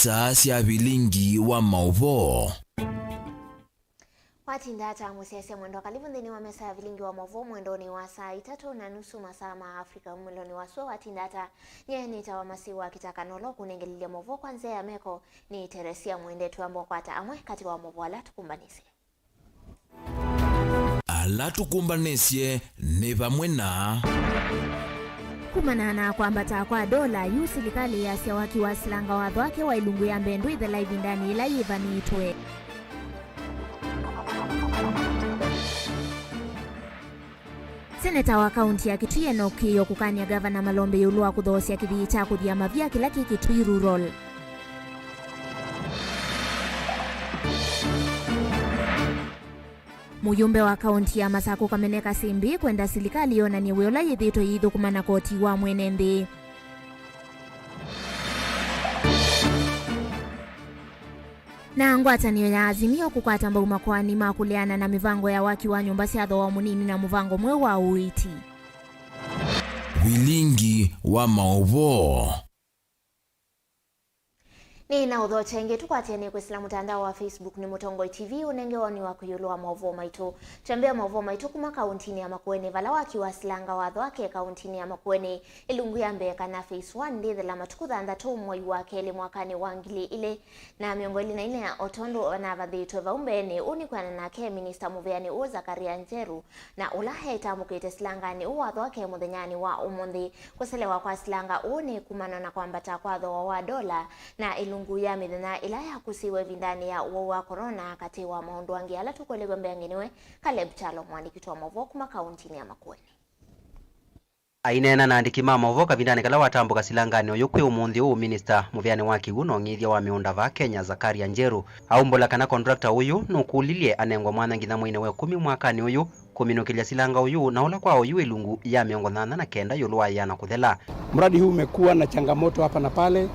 isaa cia Vilingi wa Mauvoo. Watindata musiasia mwendo kalibu ndini wa mesa ya Vilingi wa Mauvoo mwendoni wa saa 3:30 masaa ma Afrika mwendoni wa suwa watindata nye nita wa masiwa kitaka nolo kunengelilia Mauvoo kwanzea ya meko ni Teresia mwendetu ambo kwa amwe kati wa Mauvoo alatukumbanisye ni vamwe na kumanana kwambata kwa dola yu serikali ya sia wakiwasilanga watho wake wa ilungu ya mbendu ithe live ndani ila yivanitwe. Seneta wa kaunti ya Kitui Enoki kukania gavana Malombe yulua kuthosia kithii cha kuthia mavia kila Kitui rural. Muyumbe wa kaunti ya Masako kameneka simbi kwenda serikali yona ni wiola yithito yithukumana koti wa mwene nthi. Na ngwatanio ya Azimio kukwata mbau makwani makuleana na mivango ya waki wa nyumba cia tho wa munini na muvango mwe wa uiti. Vilingi wa Mauvoo. Ni na udho chenge tukwatene kwa sila mtandao wa Facebook ni Mutongo TV unengewani wa kuyulua Mauvoo maitu. Chambea Mauvoo maitu kuma kauntini ya Makueni vala wakiwa silanga watho wake kauntini ya Makueni ilungu ya mbeka na phase 1 ndithe la matukutha andatu mwai wake ili mwakani wangili ile na miongoli na ine ya otondo na vathitwe vaumbeni unikwana nake Minister Muveani u Zakaria Njeru na ulahe itamukite silangani u watho wake muthenyani wa umundi kuselewa kwa silanga uni kumana na kwambata kwa watho wa dola na ilungu ya mithina ila ya kusiwe vindani ya uwa wa corona kati wa maundu wangi ala tukolegwe mbenginiwe Caleb Chalo mwandiki wa Mauvoo kuma kauntini ya Makueni. Ainena na andiki ma Mauvoo kavindani kala watambuka silangani oyukwe umundi u Minister Muveani wa Kiuno ngithia wa miunda va Kenya Zakaria Njeru aumbola kana contractor uyu nukulilie anengwa mwana ngitha mwine we 10 mwakani uyu kuminukilia silanga uyu na ula kwa uyu ilungu ya miongo 89 yulwa yana kuthela. Mradi huu umekuwa na changamoto hapa na pale,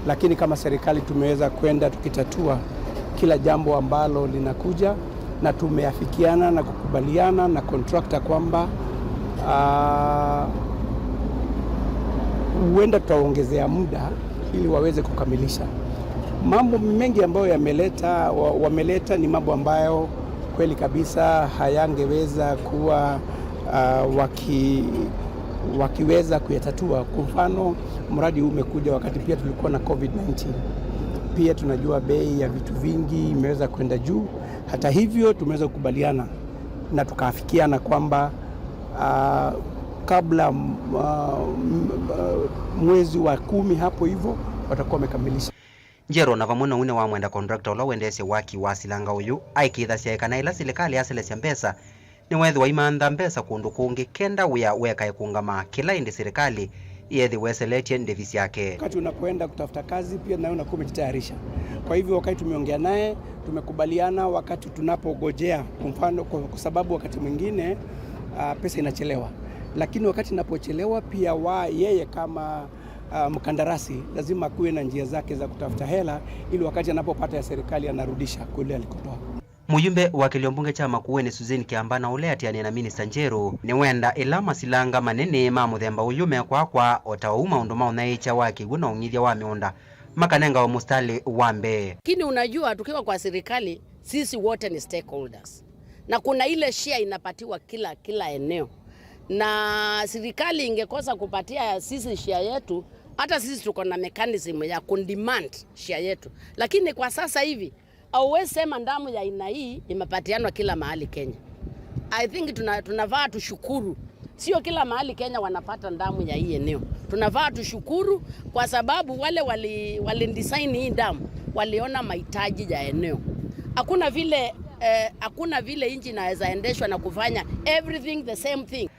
lakini kama serikali tumeweza kwenda tukitatua kila jambo ambalo linakuja na tumeafikiana na kukubaliana na contractor kwamba huenda tutaongezea muda ili waweze kukamilisha. Mambo mengi ambayo wameleta ni mambo ambayo kweli kabisa hayangeweza kuwa wakiweza kuyatatua. Kwa mfano, mradi huu umekuja wakati pia tulikuwa na COVID-19. Pia tunajua bei ya vitu vingi imeweza kwenda juu. Hata hivyo tumeweza kukubaliana na tukaafikiana kwamba kabla mwezi wa 10 hapo hivyo watakuwa wamekamilisha. Njero na vamuna une wa mwenda contractor la wendese waki wa silanga uyu aikitha siaikana ila serikali aselesya mbesa ni wethi wa imantha mbesa kundu kungi kenda weka ikungama kila indi serikali yethi weseletie ndevisi yake. Wakati unapoenda kutafuta kazi pia na unakuwa umejitayarisha. Kwa hivyo wakati tumeongea naye tumekubaliana wakati tunapogojea kwa mfano kwa sababu wakati mwingine pesa inachelewa. Lakini wakati inapochelewa pia yeye kama mkandarasi lazima kuwe na njia zake za kutafuta hela ili wakati anapopata ya serikali anarudisha kule alikotoa. Muyumbe wa kiliombunge cha Makueni Suzeni Kiambana ule atiani na Minister Njeru ni wenda ila masilanga manene ma muthemba uyume kwa otauma unduma unaicha waki guna ungithia wa miunda makanenga wa mustali wambe. Kini unajua tukiwa kwa serikali sisi wote ni stakeholders na kuna ile share inapatiwa kila eneo na serikali ingekosa kupatia sisi share yetu hata sisi tuko na mechanism ya kundemand share yetu, lakini kwa sasa hivi hauwezi sema ndamu ya aina hii imepatianwa kila mahali Kenya. I think tunavaa tushukuru. Sio kila mahali Kenya wanapata ndamu ya hii eneo. Tunavaa tushukuru kwa sababu wale wali design hii ndamu waliona mahitaji ya eneo. Hakuna vile inji inaweza endeshwa na kufanya everything the same thing.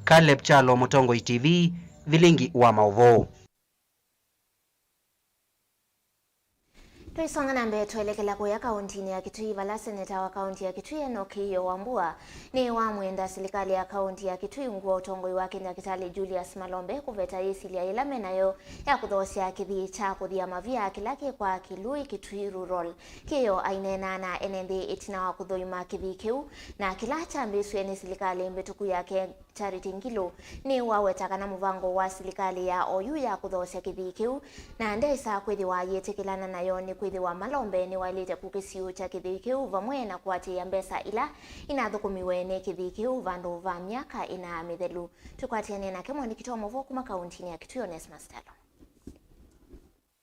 Caleb Chalo, Mutongo TV, Vilingi wa Mauvoo. Tuisonga na mbele tuelekela kuya kauntini ya Kitui vala seneta wa kaunti ya Kitui Enoki Wambua ni wa mwenda serikali ya kaunti ya Kitui nguo utongoi wake na kitali Julius Malombe kuveta yesili ya ilame nayo ya kuthosia kithii cha kuthia mavia kilake kwa Kilui Kitui rural kiyo ainena na enendi itina wa kuthoima kithii kiu na kila cha mbisu eni serikali mbetuku yake Charity Ngilu ni wawetakana muvango wa serikali ya OU ya kuthosya kithi kiu na ndesa kwithiwa yitikilana nayo ni kwithiwa malombe ni walite kukisiu cha kithi kiu vamwe na kuatia mbesa ila inathukumiwe ni kithi kiu vandu va miaka ina mithelu. Tukwatiane na kemwa nikitoa Mauvoo kuma kauntini ya Kitui Onesmus Talo.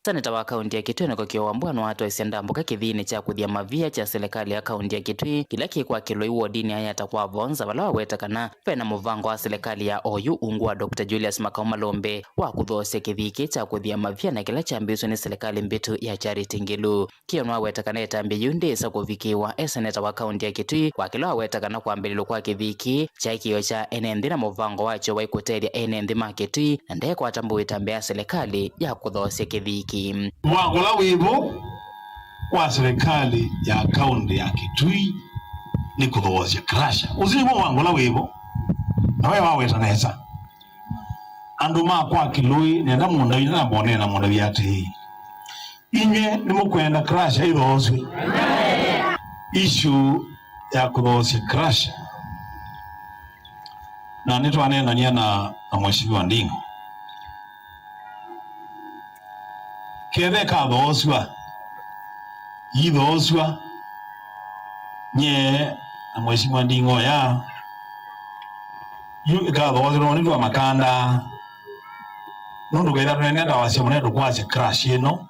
Seneta wa kaunti ya Kitui na kokio mbwana watu isendambuka kithini cha kuthia mavia cha serikali ya kaunti ya Kitui kila kikwa kilo iwo dini haya takwa vonza wala wetakana pena muvango wa serikali ya OU ungwa Dr. Julius Makau Malombe wa kuthosya kithiki cha kuthia mavia na kila chambiso ni serikali mbitu ya Charity Ngilu kionwa wetakana etambi yundi sa kuvikiwa seneta wa kaunti ya Kitui kwa kilo wetakana kuambililu kwa kithiki cha ikio cha enendi na muvango wacho wa ikuteria enendi ma Kitui na ndee kwa tambu itambia serikali ya kuthosya kithiki. Mwangola wivo wa serikali ya kaunti ya Kitui ni kuthosya krasha uzivo mwangola wivo nawe waweta nesa andu makwa kilui nenda munda ina mbone na munda byate inye ni mukwenda krasha ithoswe issue ya kuthosya krasha na nitwanenania na mheshimiwa Ndingo keve kathoswa yithoswa nye na mheshimiwa Ndingo ya yu kathoswa ni twa makanda nundu gaitha nenda wasya munedo kwasya crash ino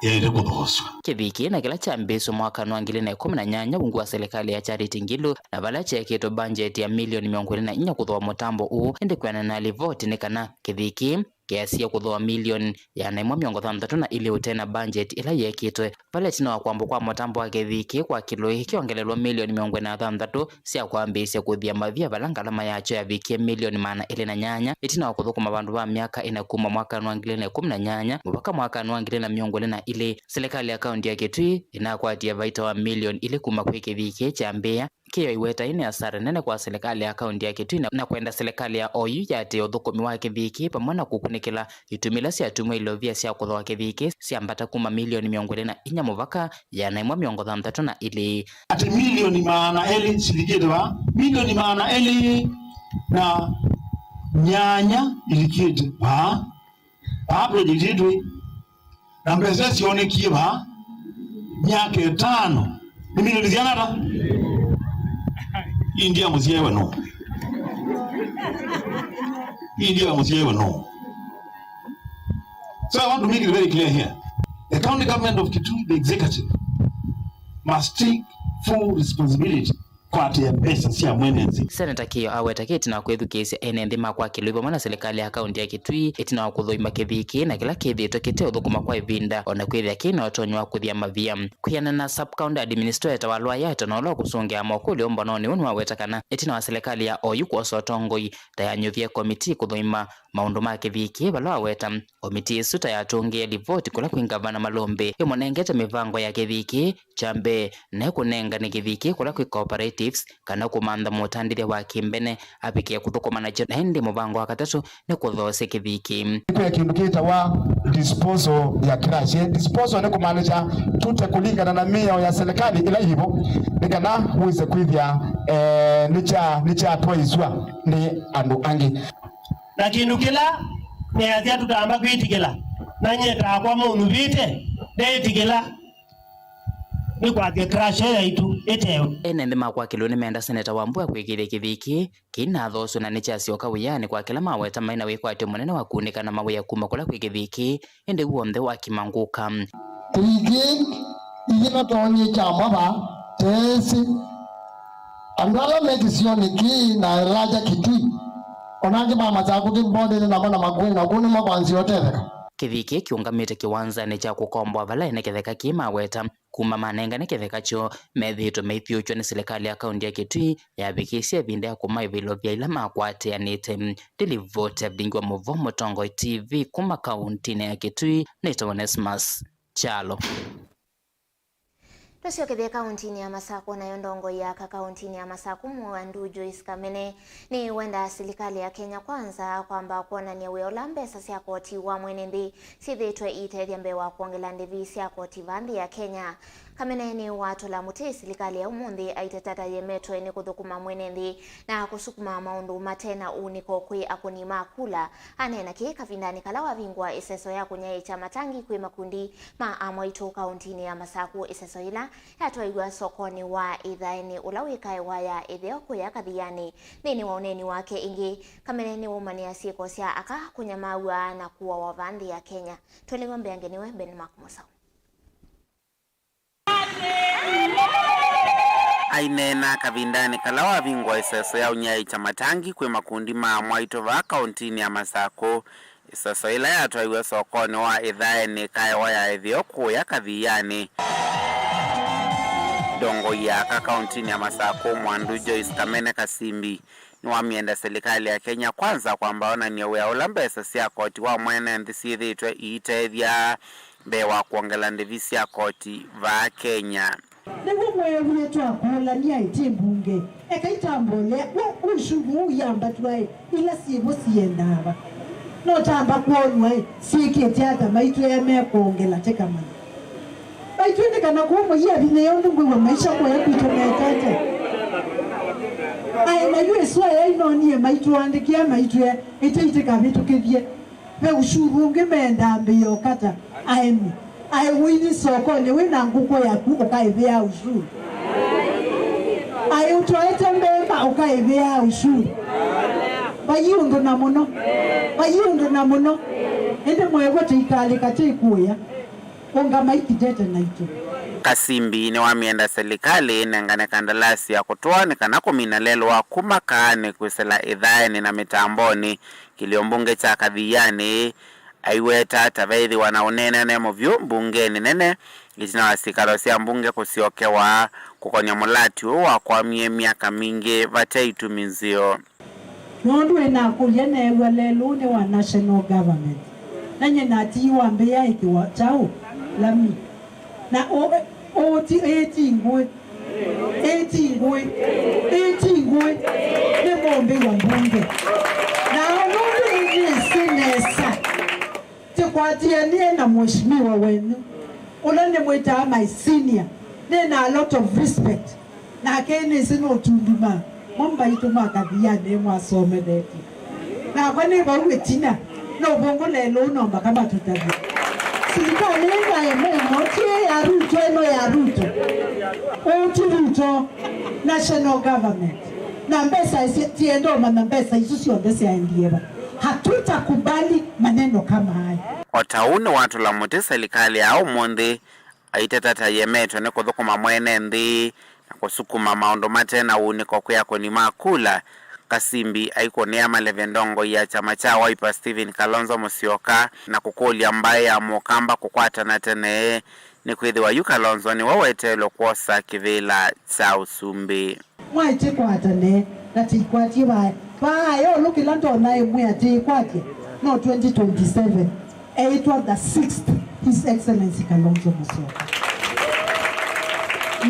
yaite kuthoswa kithiki na kila chambiso mwaka wa 2018 bungu wa serikali ya Charity Ngilu na vala chekito budget ya milioni 24 kuthwa mutambo u ndikwana na livoti nikana kithiki kiasi ya kuthwa milioni ya 130 na ili utena budget ila yekitwe pale tina wa kwambo kwa mutambo wa kithiki kwa kilo ikiongelelwa milioni 160 sia kwambisya kuthia mavia valangalama yacho ya vikie milioni 408 itina wa kuthukuma vandu va miaka inakuma mwaka wa 2018 mpaka mwaka wa 2020 serikali ya kaunti ya Kitui inakwatia vaita wa milioni ili kuma kwa kithiki cha mbea kiyo iweta ine asara nene kwa serikali ya kaunti ya Kitui na kwenda serikali ya OU yate uthukumi wa kithiki pamwana kukunikila itumila sia tumwe ilovia sia kuthwa kithiki sia mbata kuma milioni 24 muvaka ya 130 na ili ati milioni maana eli silikitwa milioni maana eli na nyanya ilikite ha project yetu na mbesa sione kiba nyake 5 ni milioni zianata India musiewe no. India musiewe no. So I want to make it very clear here. The county government of Kitui, the executive, must take full responsibility kwa pesa sia mwenenzi. Seneta Kio awetaketi na kwethukisya enendi makwa kiluiva mwana serikali ya kaunti ya Kitui itina wa kuthoima kithiki na kila kithito kite uthukuma kwa ivinda ona kwithia kina otonywa kuthia mavia kuyana na sub county administrator wa lwaya tonolo kusungia mokuli ombononi unwa wetakana itina wa serikali ya OU kwa sotongoi tayanyuvia komiti kuthoima maundu ma kithiki balwa weta komiti suta ya tungia livoti kula kwingavana Malombe imonengete mivango ya kithiki chambe na kunenga ni kithiki kula kwi cooperatives kana kumanda mutandiria wa kimbene apikia kuthukuma na jona ndi muvango wa katatu ni kuthosya kithiki kwa kindukita wa disposal ya crash disposal ni kumaanisha tute kulingana na mio ya serikali ila hivyo nikana uweze kwithia nicha twaiswa ni andu angi na kindukila ni atia tutamba kwitikila na nyeta kwa mundu vite ndetikila ni kwa crash ya itu eteo enende makwa kilo ni menda seneta wambua kwikire kithiki kina thosu na nichasio kawiyani kwa kila maweta maina wikwate munene wa kunika na mawe ya kuma kula kwikithiki ende guomthe wa kimanguka tiki igino tonyi chama ba tesi andala medisioni ki na raja Kitui onange mama za kuti mbode na mana magwina kuni makwanzi otetheka kithiki kiungamite kiwanzani cha kukombwa vala eneketheka kimaweta kuma manenga neketheka cho methito meithiuchwa ni serikali ya kaunti ya Kitui yavikisya vinda ya kuma ivilo vya ila makwateanite delivote Vilingi wa Mauvoo Mutongo TV kuma kaunti ya Kitui nito Onesmus Chalo. Tusiokethia kauntini ya Masaku na yondongo ya kauntini ya Masaku mwandu Joyce Kamene ni wenda serikali ya Kenya Kwanza kwamba kuonania wiola mbesa cia koti wa mwenendi sithitwe itethia mbewa kuongela ndivi cia koti vambi ya Kenya kameneni watu la muti serikali ya umundi aitetata yemetro ene kuthukuma mwenendi na kusukuma maundu matena uniko kwi akuni makula anena ki kavindani kala wavingwa iseso ya kunyai cha matangi kwi makundi ma amwaitu kauntini ya Masaku iseso ila yatwaigwa sokoni wa idhaini ulawikae waya idheo kuya kathiyani nini wauneni wake ingi kameneni umania sieko sia aka kunyamaua na kuwa wavandi ya Kenya tuligombe angeniwe Ben Makmusau ainena kavindani kala wavingwa iseso ya unyai cha matangi kwi makundi ma mwaito va kauntini ya Masaku iseso ila yatwaigwa sokoni wa idhaini kae waya idheo kuya kathiyani dongo ya kauntini ya Masaku Mwandu Joyce Kamene Kasimbi ni wamienda serikali ya Kenya kwanza kwamba ona ni ya ulambesa sia koti wa mwene ndisithitwe iitethia bewa kuongela ndivisi ya koti va Kenya Newo mwewe yetu akola ni aite mbunge ekaitambole ushugu yamba twae ila sibo siendaba no tamba kuonwa sikete hata maitu ya mekongela tekamana baitwende kana kuomo ya bineyondo ngwe maisha kwa ya kutometa ai na yesu ai no ni maitu andikia maitu ya ite kabitu kivye be ushuru ngemenda mbiyo kata aemi ai wini soko ni wina nguko ya kuko kaivea ushuru ai utoete mbemba ukaivea ushuru bayundo na muno ende mwego tikale katikuya onga maikitete naito Kasimbi ni wamienda serikali nengane kandalasi ya kutoa kana kumina lelo wa kumakane kusela idhaini na mitamboni kiliombunge cha kathiyani aiweta taveithi wanaunene nemo vyu mbungeni nene itina wasikalo sia mbunge kusiokewa kukonya mulati wa kwa miaka mingi vateitu mizio nondu ena kulia newe lelo ne wa national government nanye nati wambea ikiwa chao lami na oti etingwe ne mombe wa mbunge na nondu ni sinesa tekwatia nie na mheshimiwa wenu ulane mwita my senior nena a lot of respect na kene sino tunduma momba ituma kathiyane mwasome deti na kwani bawe tina no bongo lelo nomba kama tutabi serikali ya mmoja ya Ruto eno ya Ruto Ruto national government na mbesa tiendo na mbesa isusi ondese ya ndieba hatutakubali maneno kama haya otaune watu la muti serikali au monde aitetata yemetro ne kuthukuma mwene ndi na kusukuma maondo matena uniko kuyako ni makula Kasimbi aikonea malevendongo ya chama cha Wiper Stephen Kalonzo Musyoka na kukuli ambaye amokamba kukwata na tene ni kwithiwa yu Kalonzo ni wawetelo kuosa kivila cha usumbi mwaite kwata ne na tikwatie ba yo lukila ndona imwe atikwate no 2027 it was the 6th His Excellency Kalonzo Musyoka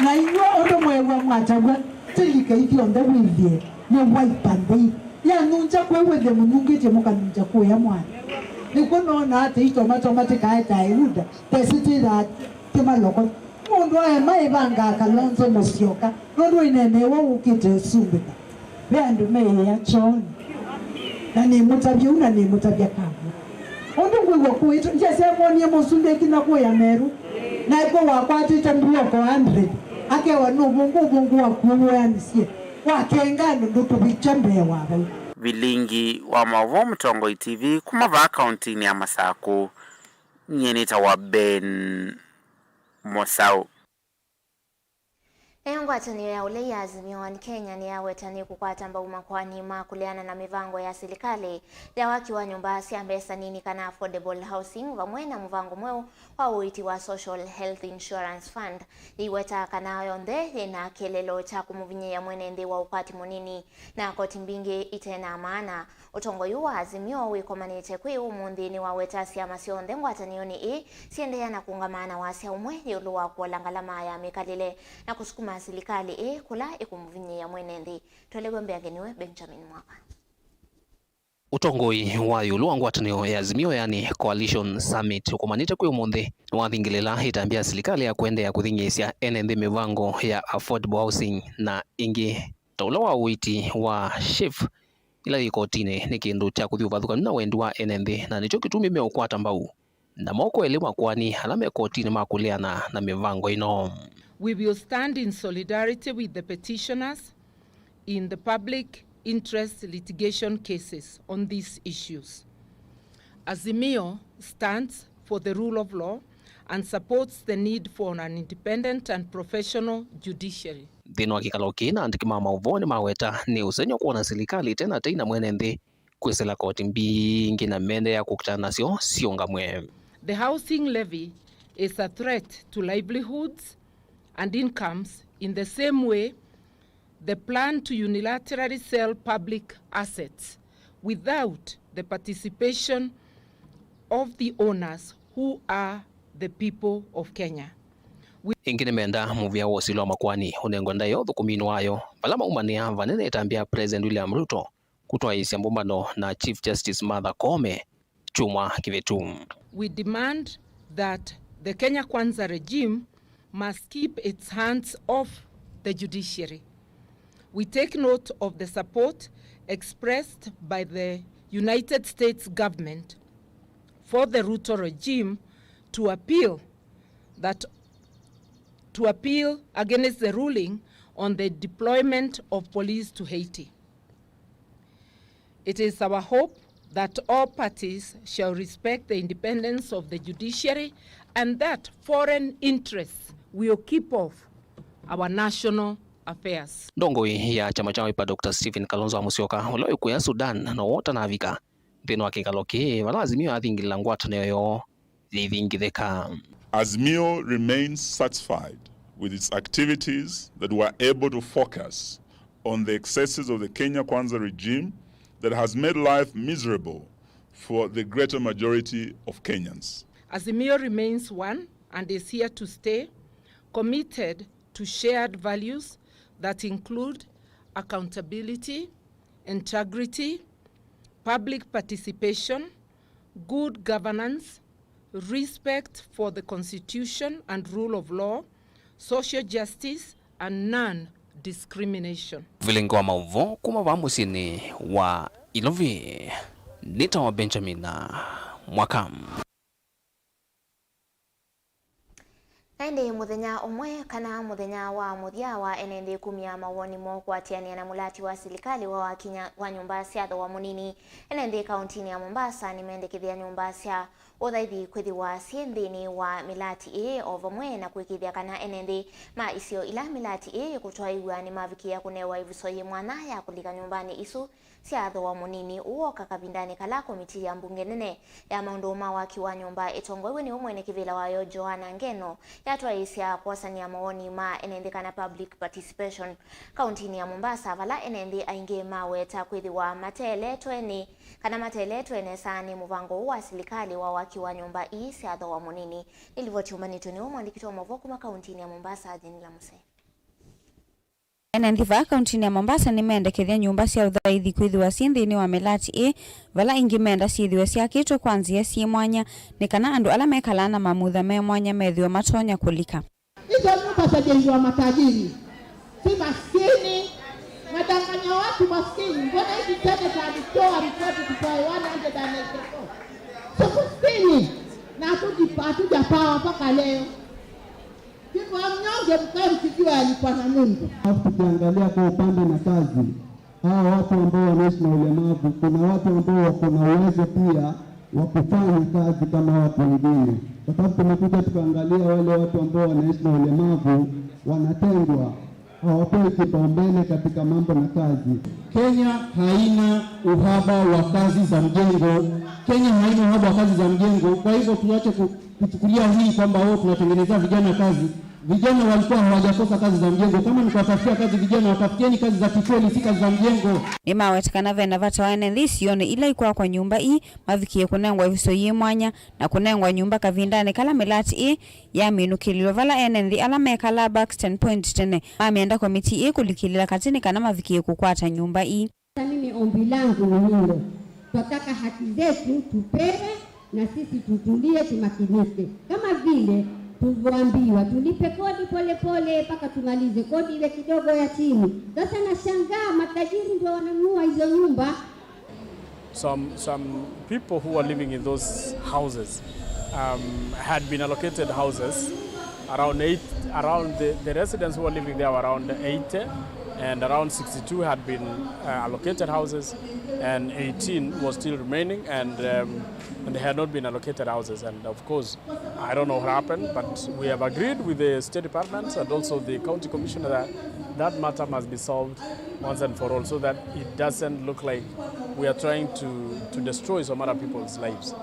na iyo ondo mwewe mwatagwa tilike ifi onde wivye ne Wiper ndi ya nunja kwewe de munungete mukanunja ko ya mwana niko nona ate itomatomate kaita iruda tesiti that temaloko mundu aye maibanga Kalonzo Musyoka nondo inene wo ukite sumbika bandu meye ya choni na ni mutabye una ni mutabye kabu ondo ngwe ko ito njese moni musumbe kina ko ya meru na iko wakwati tambuo ko 100 ake wanu bungu wa kuwa yansie wakengano ndo tubichambe wawe Vilingi wa Mauvoo Mtongo TV kumava kauntini ya Masaku nyenita wa Ben Mosau Ngwatanio ya ule ya Azimio wa Kenya ni ya wetani kukwata mbau makwani makuliana na mivango ya serikali ya waki wa nyumba siambesa nini kana affordable housing vamwe na mvango mweo wa uiti wa Social Health Insurance Fund iweta kana yonde na kelelo cha kumuvinye ya mwenende wa upati munini na koti mbingi itena maana utongo yu wa Azimio wikomanite kwi umundini wa weta siama sionde ngwatanio ni siende ya na kungamana wa siya umwe yulu wa kuwalangalama ya mikalile na kusukuma serikali kula ikumuvinye ya mwenendi tolegombe ageniwe Benjamin Mwaka utongoi wa yulu ngwatanio ya Azimio yani Coalition Summit kumanite kwi umuthi wathingilela itambia serikali ya kuendea kuthingisya ene mivango ya affordable housing na ingi taula wa witi wa chief ila ikotine ni kindu cha kuthiuvathuka na wendi wa ene na nicho kitumi meukwata mbau na moko elewa kwani alame kotine makuleana na mivango ino. We will stand in solidarity with the petitioners in the public interest litigation cases on these issues. Azimio stands for the rule of law and supports the need for an independent and professional judiciary. Thino wa kikalo kina andikima Mauvoo ni maweta ni usenyo kuona serikali tena teina mwene nthi kwisela koti mbingi na mende ya kukutana nasyo sionga mwe. The housing levy is a threat to livelihoods and incomes in the same way the plan to unilaterally sell public assets without the participation of the owners who are the people of Kenya. Ingine menda muvia wosilo makwani unengo ndayo thukumino wayo balama umania vanene itambia President William Ruto kutoa isi mbumbano na Chief Justice Martha Koome chumwa kivetu. We demand that the Kenya Kwanza regime must keep its hands off the judiciary. We take note of the support expressed by the United States government for the Ruto regime to appeal against the ruling on the deployment of police to Haiti. It is our hope that all parties shall respect the independence of the judiciary and that foreign interests will keep off our national affairs. Ndongoi ya chama cha Wiper Dr. Stephen Kalonzo Musyoka uloi kuya Sudan na wota na Afrika thino wa kikalo ki wala Azimio athingila ngwatanio yo thithingitheka. Azimio remains satisfied with its activities that were able to focus on the excesses of the Kenya Kwanza regime that has made life miserable for the greater majority of Kenyans. Azimio remains one and is here to stay, committed to shared values that include accountability, integrity, public participation, good governance, respect for the Constitution and rule of law, social justice, and non-discrimination. Vilingi wa Mauvoo kuma wa musini wa Ilovi nita wa Benjamin Mwakam. Naende muthenya umwe kana muthenya wa muthia wa enende kumia mawoni mo kwatiania na mulati wa serikali wa Wakinya wa nyumba cia tho wa munini enende kauntini ya Mombasa nimendekithia nyumba cia uthaithi kwithiwa cienthini wa milati ovamwe na kwikithia kana enende ma icio ila milati kutwaigwa ni mavikia kunewa ivusoye mwana ya kulika nyumbani isu cia tho wa munini uoka kabindani kala komiti ya mbunge nene ya maundu ma waki wa nyumba itongoiwe ni umwe ne kivila wayo Joanna Ngeno yatwaisia kwasania mawoni ma enende kana public participation kauntini ya Mombasa vala enende ainge maweta kwithiwa mateletweni kana mateletwene sani muvango wa serikali wa waki wa nyumba cia tho wa munini ilivyotiumanitwe ni mwandiki wa Mauvoo kuma kauntini ya Mombasa Jeni la Muse. Enendiva kauntini ya Mombasa nimendekethia nyumba cia uthaithi kwithiwa cienthini wa milati vala ingi menda ciithiwe ciakitwe kwanzia cie mwanya ni kana andu ala mekala na mamutha me mwanya methiwa matonya kulika. Hizo nyumba zajengiwa matajiri, si maskini, madanganya watu maskini. Mbona hizi tena tunatoa ripoti tupae 184 so maskini na hatujapawa mpaka leo. Kwa mnyonge mkae mkijua alikuwa na Mungu. Tukiangalia kwa upande na kazi, hao watu ambao wanaishi na ulemavu, kuna watu ambao wako na uwezo pia wa kufanya kazi kama watu wengine. Kwa sababu tumekuja tukaangalia wale watu ambao wanaishi na ulemavu wanatengwa, hawapewi kipaumbele katika mambo na kazi. Kenya haina uhaba wa kazi za mjengo. Kenya haina uhaba wa kazi za mjengo. Kwa hivyo tuache kuchukulia hii kwamba wao tunatengenezea vijana kazi. Vijana walikuwa hawajakosa kazi za mjengo. Kama ni kuwatafutia kazi vijana, watafutieni kazi za kikweli, si kazi za mjengo. Ni mawetakana vena vatawane thisione ila ikwa kwa nyumba mavikie kunengwa visoye mwanya na kunengwa nyumba kavindane kala milati ya minukililo vala enenthi ala mekala Buxton Point tene ameenda komiti kulikilila katini kana mavikie kukwata nyumba. Mimi ombi langu ni hilo, Tunataka haki zetu tupewe na sisi tutulie, tumakinike. Kama vile tulivyoambiwa tulipe kodi pole pole mpaka tumalize kodi ile kidogo ya chini. Sasa nashangaa matajiri ndio wananunua hizo nyumba. Some people who are living in those houses had been allocated houses around the residents who are living there were around 80, and around 62 had been allocated houses, and 18 was still remaining, and they had not been allocated houses. And of course, I don't know what happened, but we have agreed with the State Department and also the County Commissioner that that matter must be solved once and for all, so that it doesn't look like we are trying to destroy some other people's lives.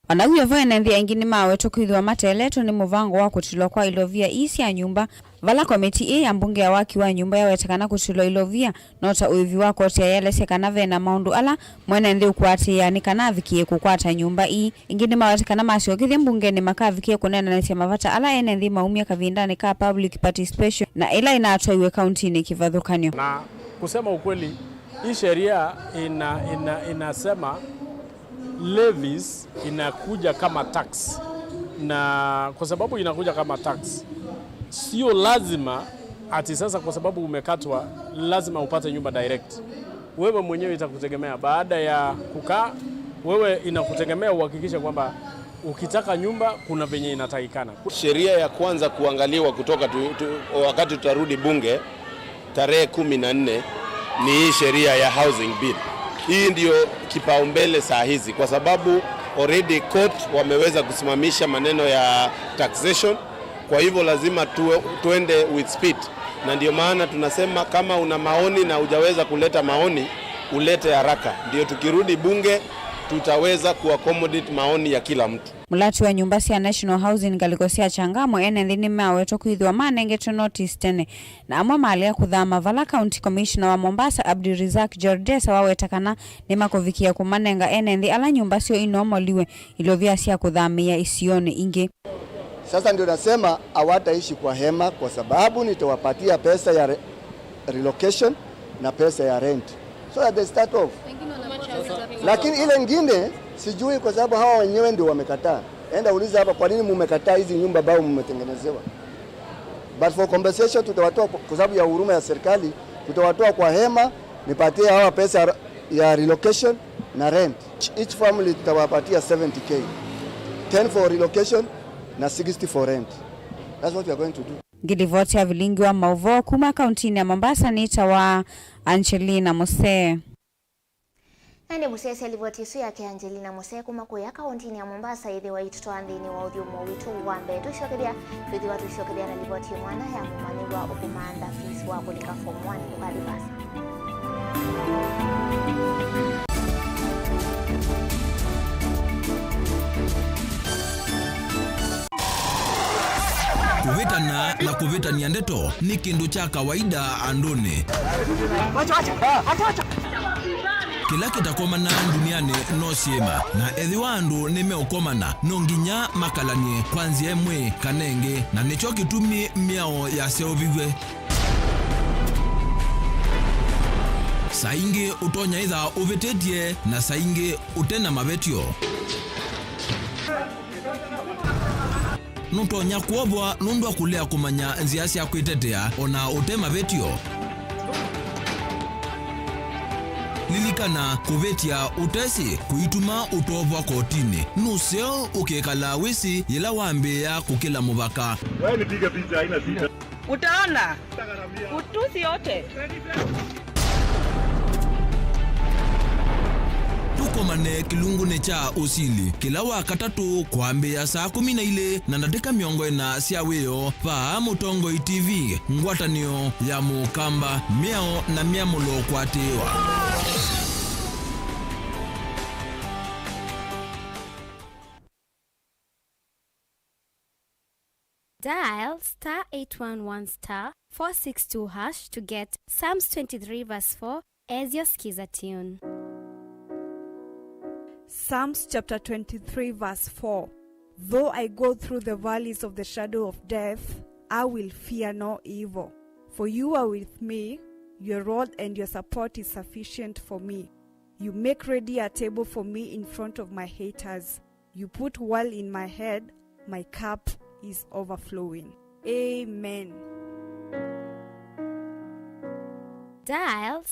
Anaguya vene ndi engini mawe tukuithwa mateleto ni muvango wa kutilwa kwa ilovia isi ya nyumba vala komiti ya mbunge ya waki wa nyumba ya wetekana kutilwa ilovia nota uivi wa kote ya yelese kana vena maundu ala mwene ndi ukwati ya ni kana vikie kukwata nyumba ingini mawe wetekana masio kithi mbunge ni maka vikie kunena nisi ya mavata ala ene ndi maumia kavindani ka public participation na ila inaatwa iwe county ni kivadhukanyo. Na kusema ukweli, hii sheria inasema levies inakuja kama tax, na kwa sababu inakuja kama tax, sio lazima ati sasa kwa sababu umekatwa lazima upate nyumba direct. Wewe mwenyewe itakutegemea baada ya kukaa, wewe inakutegemea uhakikishe kwamba ukitaka nyumba kuna venye inatakikana. Sheria ya kwanza kuangaliwa kutoka wakati tutarudi bunge tarehe 14 ni hii sheria ya housing bill. Hii ndio kipaumbele saa hizi kwa sababu already court wameweza kusimamisha maneno ya taxation. Kwa hivyo lazima tuende with speed, na ndio maana tunasema kama una maoni na hujaweza kuleta maoni ulete haraka, ndio tukirudi bunge tutaweza kuaccommodate maoni ya kila mtu. Mulati wa nyumba ya National Housing galikosia changamo ene ndini mawe tokuithwa manenge to notice tene na amwa mali ya kuthama vala County Commissioner wa Mombasa Abdirizak Jordesa wawetakana ni makovikia kumanenga ene ndi ala nyumba sio inomoliwe ilovia sia kuthamia isione inge. Sasa ndio nasema hawataishi kwa hema kwa sababu nitawapatia pesa ya relocation na pesa ya rent. So at the start off. Lakini ile ngine sijui kwa sababu hawa wenyewe ndio wamekataa. Enda uliza hapa kwa nini mmekataa hizi nyumba ambao mmetengenezewa. But for compensation tutawatoa kwa sababu ya huruma ya serikali, tutawatoa kwa hema, nipatie hawa pesa ya relocation na rent. Each family tutawapatia 70k. 10 for relocation na 60 for rent. That's what we are going to do. Gilivoti ya Vilingi wa Mauvoo kuma kaunti ya Mombasa ni tawa Angelina Mose. Nande musese alivyotisu yake Angelina Mose kuma kuya kaunti ya Mombasa idhi wa itutoandhini wa udhiumo witu wambe tushokebia tuthi watu tushokebia na livoti mwana ya mumani wa ukumanda fees wa kulika form 1 kukali basa. Kuvitana na kuvitania ndeto ni kindu cha kawaida andoni. Kila kitakomana duniani no siema na ethi wandu nimeukomana nonginya makalanie kwanzia mwe kanenge na nicho kitumi miao ya seovigwe. Saingi utonya itha uvitetie na saingi utena mavetio. Nutonya kuobwa nundu kulea kumanya nzia cia kwitetea ona utema vetio. Lilikana kuvetia utesi kuituma utobwa kotini nuseo ukekala wisi yela wambe ya kukila mubaka. Wewe nipige picha haina sita. Utaona utusi yote. Tukomane kilungune cha usili kila wakatatu kwambe ya saa 12 na dakika 40 cia weo pa Mutongo TV ngwatanio ya mukamba miao na miamulo kwatewa. Dial *811*462# to get Psalms 23 verse 4 as your skiza tune. Psalms chapter 23 verse 4. Though I go through the valleys of the shadow of death, I will fear no evil. For you are with me, your rod and your support is sufficient for me. You make ready a table for me in front of my haters. You put oil in my head. My cup is overflowing. Amen. Dial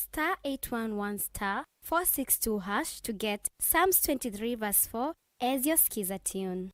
*811 *462# to get Psalms 23 verse 4 as your skiza tune.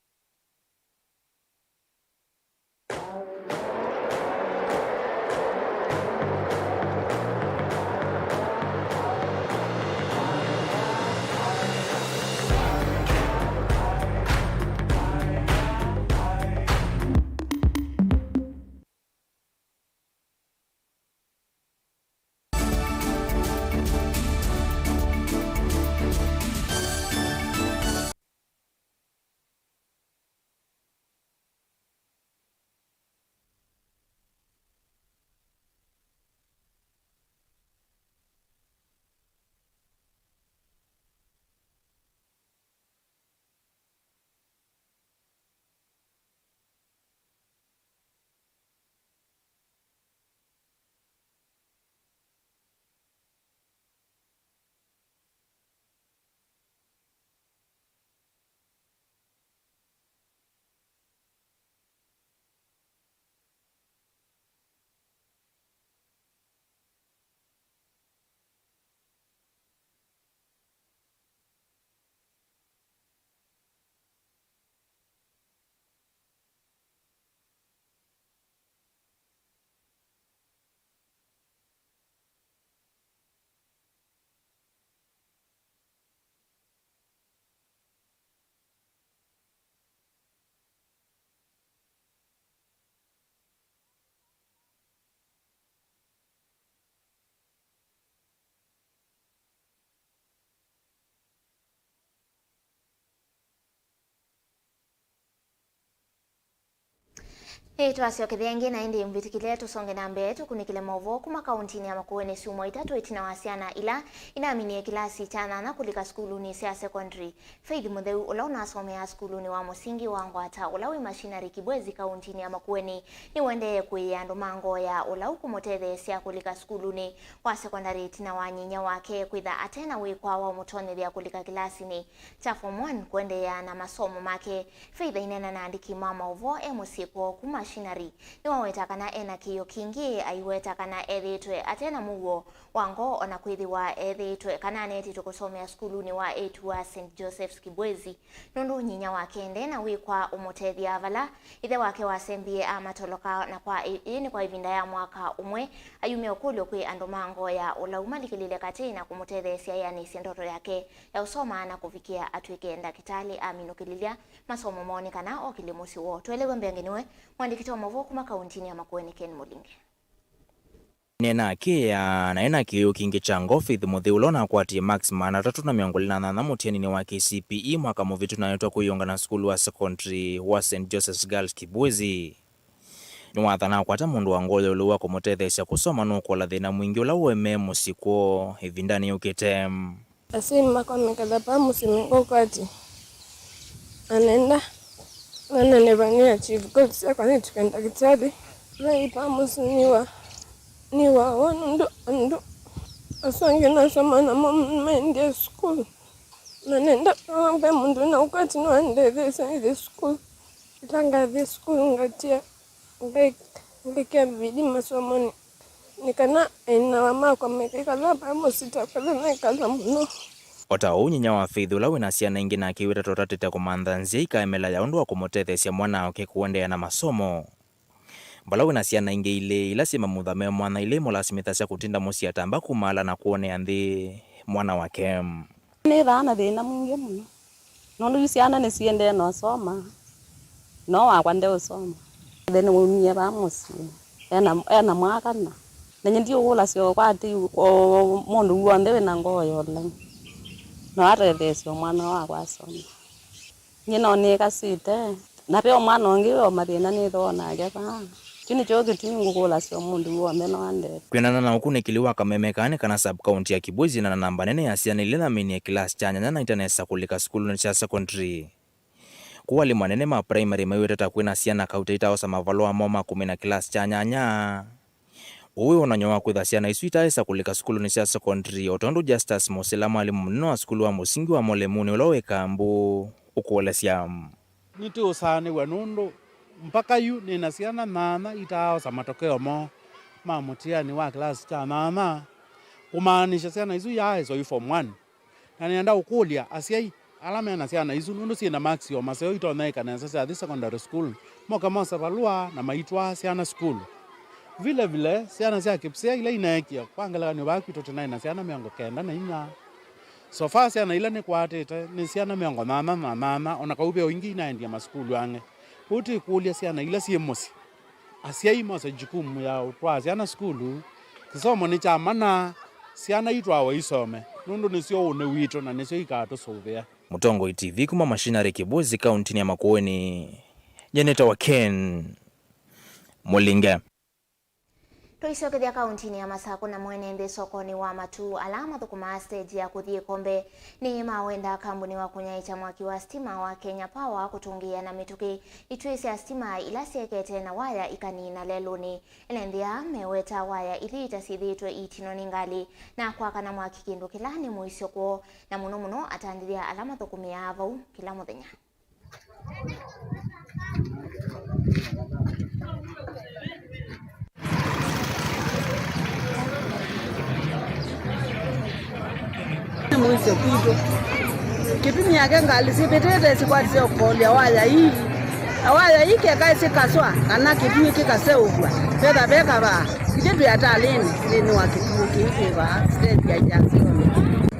Twasio kithengi na indi mvitikile tusonge na mbele tukunikile Mauvoo kuma kauntini ya Makueni sumo itatu itina wasiana ila inaaminie kilasi chana na kulika skuluni sia secondary. Faith Mutheu ula unasomea skuluni wa musingi wa Ngwata ulawi machinery Kibwezi kauntini ya Makueni ni wende kuiandu mango ya ula ukumothethe sia kulika skuluni wa secondary itina wa nyinya wake kwitha atena wikwa wa mutone vya kulika kilasi ni cha form 1 kwende ya na masomo make. Faith inena na andiki mama Mauvoo musipo kuma machinery ni wawetakana ena kiyo kingi aiwetakana ethitwe atena mugo wango ona kwithiwa ethitwe kana neti tukusomea skuluni wa A2 wa St Joseph's Kibwezi nundu nyinya wake ndena wikwa umutethia vala ithe wake wa sembie amatoloka na kwa ini kwa ivinda ya mwaka umwe ayume okulyo kwi andu mango ya ulaumalikilile katina kumutethesia yani ndoto yake ya usoma na kufikia atwike ndakitali aminukililia masomo monekana o kilimusi wo twelewe mbengeniwe mwandikiti wa Mauvoo kuma kauntini ya Makueni Ken Mulingi. Nena kia na ena kiyo kingi chango Faith Mutheu ulona kwati Max mana 328 mutianini wa KCPE mwaka muvitu na yotwa kuyonga na skulu wa secondary wa St Joseph's Girls Kibwezi. Niwathana kwata mundu wa ngole uluwa kumutethesya kusoma nukola thina mwingi ula ueme musiko ivindani yukite. Asini makomekala pa musimingo kwati anenda nana nevangia chief gold sekwane tukenda kitali na ipamusi niwa wanu asange nasoma na mende school na nenda ambe mundu na ukati no ande the school itanga the school ngatia ngeke bidi masomoni nikana ina mama kwa mekeka laba musita kwa na kala muno. Ota unyinya wa Faith ula wina ciana ingi na kiwira totatite kumantha nzia ikaemela ya undu wa kumutethesia mwana wake kuendea na masomo. Bala wina ciana ingi ile ila sima muthame mwana ile mulasimithasya kutinda musi atamba kumala na kuonea nthi mwana wake. Ni thana thina mwingi muno. Nondu ciana ni ciende no soma. No wakwa nde usoma. Thene umie ba musi. Ena mwaka na. Nenye ndio ula cio kwati mundu wonde wina ngoyo le. No aretesyo mwana wakwa asoma. Nyina ni kasite. Na pia mwana ongi o mathina ni thona ageba. Kini choki tingu kula cio mundu wonde no ande. Kwinana na ukunikiliwa kamemekane kana sub county ya Kibwezi na namba nene ya ciana ile na mini class chanya na internesa kulika skulu cha secondary. Kuwali manene ma primary mawireta kwina ciana kautaita osa mavalo amoma kumina class chanya nya. uwe unanyoa kwitha ciana isu itaesa kulika sukulu cia secondary otondu Justus Mosela mwalimu munene wa sukulu wa musingi wa Molemuni ula wikambu ukuolesya niti usani we nundu mpaka yu nina ciana nana itaosa matokeo mo ma mutiani wa klasi cha nana kumaanisha ciana isu yaeso yu form 1 na nienda ukulia asiai alama na ciana isu nundu ciina maxio maseo itoneka na sasa the secondary school moka mosa balua na maitwa ciana school vile vile ciana cia kipsia ile inaekia kwangala ni bakwito tena na ciana miongo kenda na inya so far ciana ile ni kwatete ni ciana miongo mama ona kaube wingi inaendia maskulu ange uti kulia ciana ile ciemosi asiai mosa jukumu ya utwa ciana skulu kisomo ni cha mana ciana itwa wa isome nundu nicio une wito na nicio ikato sovea. Mutongo TV kuma Mashinari Kibuzi kaunti ya Makueni, Janeta wa Ken Mulinge. Tuisokethia kauntini ya Masako na mwenende sokoni wa matu alama thukuma stage ya kuthie kombe ni mawenda kambuni wa kunyaicha mwaki wa stima wa Kenya Power kutungia na mituki itwisi ya stima ila siekete na waya ikanina leluni elendia meweta waya ili itasithitwe itino ningali na kwaka na mwaki kindu kilani muisyo kuo na muno atandiria alama thukumi ya avau kila muthenya. Mwise kuito kipimi yake ngali sipetete sikwatise okukolia waya hii kekaisi kaswa kana kipimi kikaseugwa fedha beka ba kitu yatalini nini wakipimi kiiva stage ya jansoni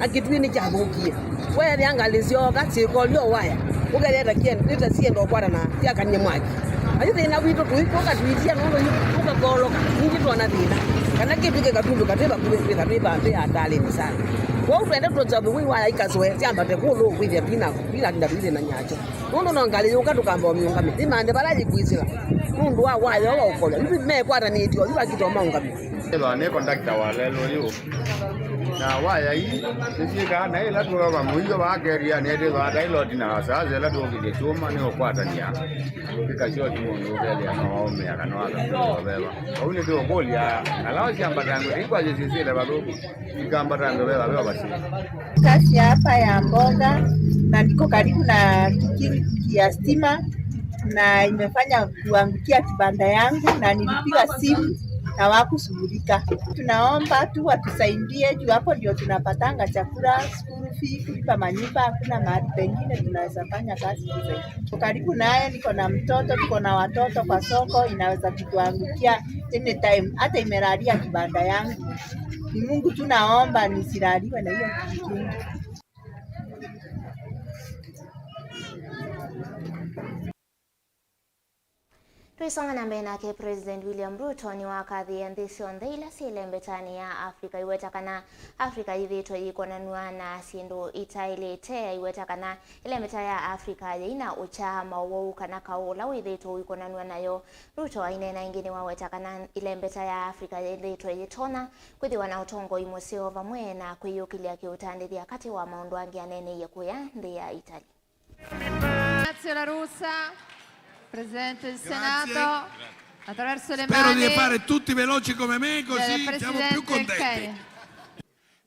akitwini chabukie wewe yangalisiyoka sikolio waya ukaleta kiende nitasiendo kwara na yakanye mwaki ayithi na wito tuikoka tuitia nondo ukakoloka ningi twana thina kana kipike katundu kateba kubeka be atalini sana kwa upende tuzabu waya ikazwe yamba tekulu kwithia bila ndabile na nyacho nondo nangali ukatukamba omyungame imande balaji kwizira nundu wa waya wa ukola ibi me kwata nitio iba kitoma ungame eba ne conductor wa lelo yo na waya hii sika na ila tu kama mwiyo wa geria ne de wa dialogue na sasa ila tu kidetuma ne okwata nia kika sio tu mundu bele anaome akanoa kwa beba au ni ndio goli ya alao shamba tangu ilikuwa jisisi ile badogo ikamba tangu beba basi kasi hapa ya mboga na ndiko karibu na kiki ya stima na imefanya kuangukia kibanda yangu na nilipiga simu na wakushughulika. Tunaomba tu watusaidie juu hapo ndio tunapatanga chakula, school fee, kulipa manyumba, hakuna mahali pengine tunaweza fanya kazi hizo. Karibu naye niko na mtoto, tuko na watoto kwa soko, inaweza kutuangukia anytime. Hata imelalia kibanda yangu. Ni Mungu tunaomba nisilaliwe na hiyo kitu. Tuisonga na mbena ke President William Ruto ni wakadhi ya ndisi ondheila sile mbetani ya Afrika iwetakana Afrika ithitwa ikonanua na sindu itailetea iwetakana ile mbeta ya Afrika yaina ucha Mauvoo kana kaula withitwa ikonanua nayo Ruto ainena ingine wawetakana ile mbeta ya Afrika ithitwa yitona kwithiwa na utongo imoseo vamwe na kwiyukilia kiutandithia kati wa maundu angi anene yekuya ndi ya Italy. Grazie la Russa. Presidente del Senato, attraverso le Spero mani di fare tutti veloci come me, così siamo più contenti.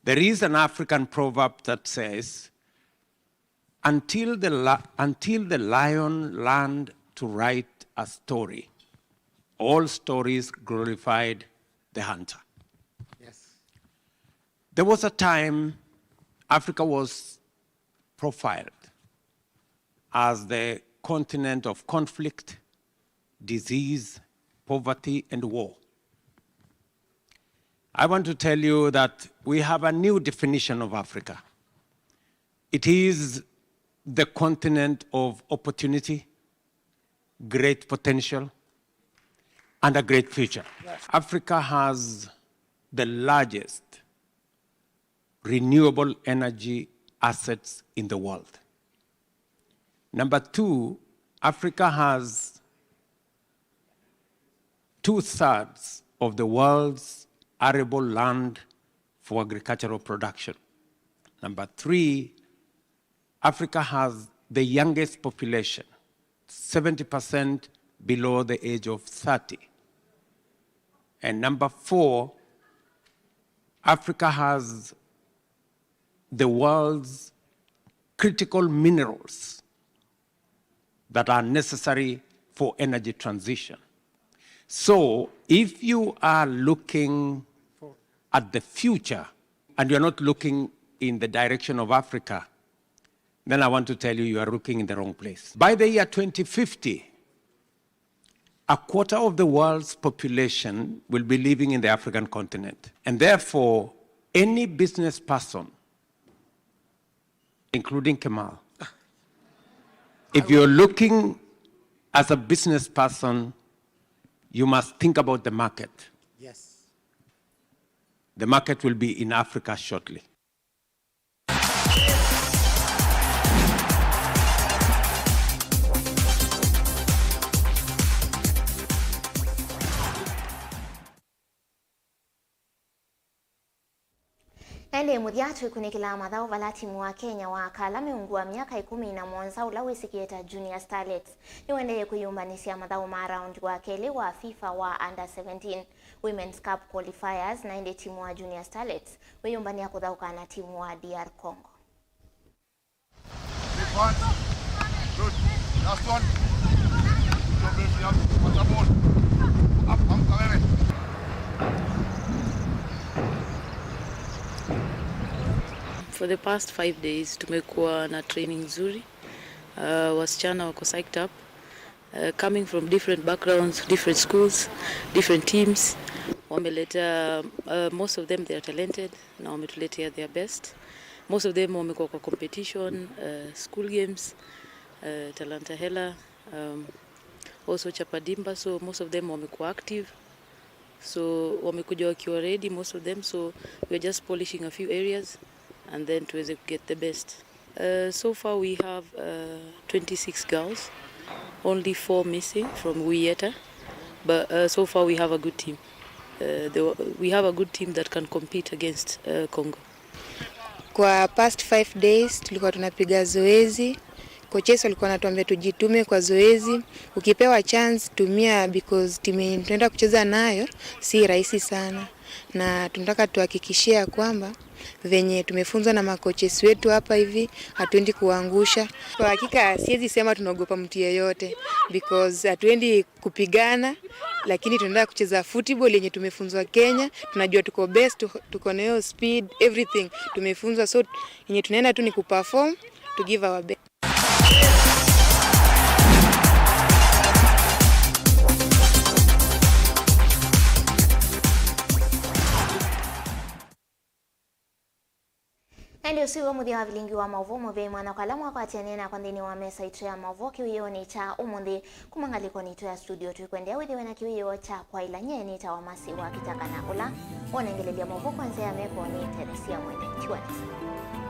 There is an African proverb that says, until the lion learned to write a story, all stories glorified the hunter. Yes. There was a time Africa was profiled as the continent of conflict, disease, poverty, and war. I want to tell you that we have a new definition of Africa. It is the continent of opportunity, great potential, and a great future. Yes. Africa has the largest renewable energy assets in the world. Number two, Africa has 2/3 of the world's arable land for agricultural production. Number three, Africa has the youngest population, 70% below the age of 30. And number 4, Africa has the world's critical minerals that are necessary for energy transition. So if you are looking at the future and you're not looking in the direction of Africa, then I want to tell you, you are looking in the wrong place. By the year 2050, a quarter of the world's population will be living in the African continent. And therefore, any business person, including Kemal, if you're looking as a business person, you must think about the market. Yes. The market will be in Africa shortly. Ende mudhiatu kunikila madhao vala timu wa Kenya wa kalame ungua miaka 11 ulawe sikieta Junior Starlets. Niwendeye kuyumbanisia madhao ma-round wa kele wa FIFA wa Under 17 Women's Cup Qualifiers na ende timu wa Junior Starlets. Weyumbania kudhauka na timu wa DR Congo. Good. Last one. For the past 5 days tumekuwa na training nzuri. Wasichana wako psyched up. Coming from different backgrounds, different schools, different teams. Wameleta, most of them they are talented na wametuletea their best. Most of them wamekuwa kwa competition, school games, Talanta Hela, also Chapadimba, so most of them wamekuwa active. So wamekuja wakiwa ready, most of them, so we are just polishing a few areas and then to get the best. So far we have 26 girls, only 4 missing from Wieta, but so far we have a good team. We have a good team that can compete against Congo. Kwa past 5 days tulikuwa tunapiga zoezi. Coaches walikuwa wanatuambia tujitume kwa zoezi. Ukipewa chance tumia, because timu tunaenda kucheza nayo si rahisi sana. Na tunataka tuhakikishia kwamba venye tumefunzwa na makoches wetu hapa hivi hatuendi kuangusha. Kwa hakika siwezi sema tunaogopa mtu yeyote, because hatuendi kupigana, lakini tunaenda kucheza football yenye tumefunzwa Kenya. Tunajua tuko best, tuko na hiyo speed, everything tumefunzwa, so yenye tunaenda tu ni kuperform, to give our best. Ndio siwa mudia wa Vilingi wa Mauvoo move mwana kwa lamu wakati anena kwa ndini wa mesa itu ya Mauvoo kiwiyo ni cha umundi kumangaliko ni itu ya studio tuikuendea widiwe na kiwiyo cha kwa ilanye ni ita wa masi wa KITAKA na ula. Onengelelia Mauvoo kwanza ya meko ni Teresia Mwende. Chiwanesa.